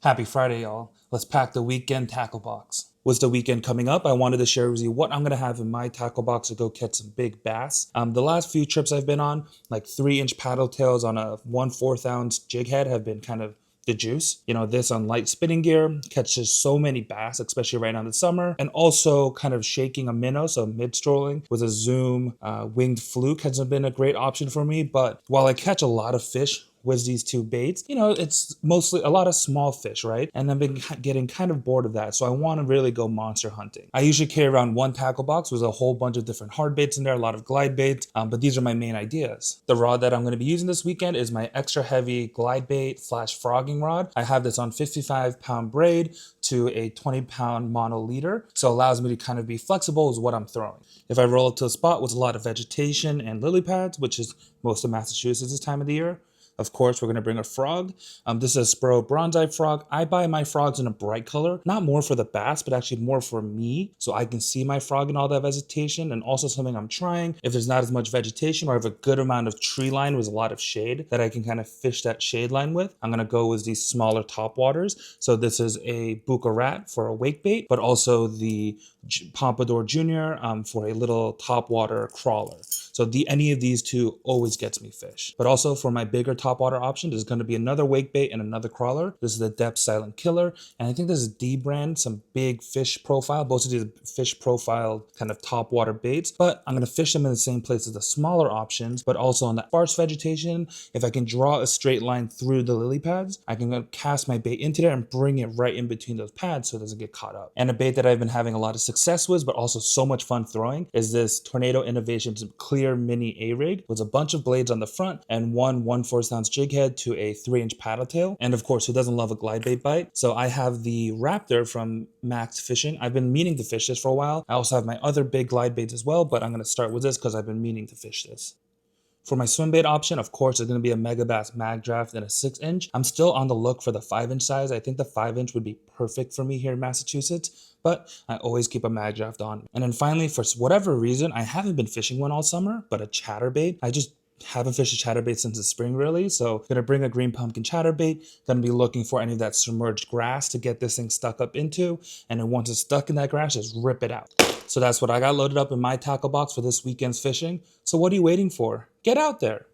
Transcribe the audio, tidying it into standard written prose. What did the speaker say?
Happy Friday, y'all. Let's pack the weekend tackle box. With the weekend coming up, I wanted to share with you what I'm going to have in my tackle box to go catch some big bass. The last few trips I've been on, like 3-inch paddle tails on a 1/4 ounce jig head, have been kind of the juice. You know, this on light spinning gear catches so many bass, especially right now in the summer. And also kind of shaking a minnow, so mid-strolling with a Zoom winged fluke hasn't been a great option for me. But while I catch a lot of fish with these two baits, you know, it's mostly a lot of small fish, right? And I've been getting kind of bored of that, so I want to really go monster hunting. I usually carry around one tackle box with a whole bunch of different hard baits in there, a lot of glide baits, but these are my main ideas. The rod that I'm going to be using this weekend is my extra heavy glide bait / frogging rod. I have this on 55-pound braid to a 20-pound mono leader, so it allows me to kind of be flexible with what I'm throwing. If I roll it to a spot with a lot of vegetation and lily pads, which is most of Massachusetts this time of the year, of course, we're going to bring a frog. This is a Spro Bronzeye frog. I buy my frogs in a bright color, not more for the bass, but actually more for me, so I can see my frog in all that vegetation. And also something I'm trying, if there's not as much vegetation or I have a good amount of tree line with a lot of shade that I can kind of fish that shade line with, I'm going to go with these smaller top waters. So this is a Buka Rat for a wake bait, but also the Pompadour Junior for a little top water crawler. So any of these two always gets me fish. But also for my bigger topwater option, there's going to be another wake bait and another crawler. This is the Depth Silent Killer. And I think this is D brand, some big fish profile. Both of these fish profile kind of topwater baits. But I'm going to fish them in the same place as the smaller options, but also on the sparse vegetation. If I can draw a straight line through the lily pads, I can cast my bait into there and bring it right in between those pads so it doesn't get caught up. And a bait that I've been having a lot of success with, but also so much fun throwing, is this Tornado Innovations Clear Mini A-Rig with a bunch of blades on the front and one 1/4 ounce jig head to a 3-inch paddle tail. And of course, who doesn't love a glide bait bite? So I have the Raptor from Max Fishing. I've been meaning to fish this for a while. I also have my other big glide baits as well, but I'm going to start with this because I've been meaning to fish this. For my swim bait option, of course, it's going to be a Megabass Mag Draft and a 6-inch. I'm still on the look for the 5-inch size. I think the 5-inch would be perfect for me here in Massachusetts, but I always keep a Mag Draft on. And then finally, for whatever reason, I haven't been fishing one all summer, but a chatterbait. I just haven't fished a chatterbait since the spring, really. So gonna bring a green pumpkin chatterbait. Gonna be looking for any of that submerged grass to get this thing stuck up into. And then once it's stuck in that grass, just rip it out. So that's what I got loaded up in my tackle box for this weekend's fishing. So what are you waiting for? Get out there.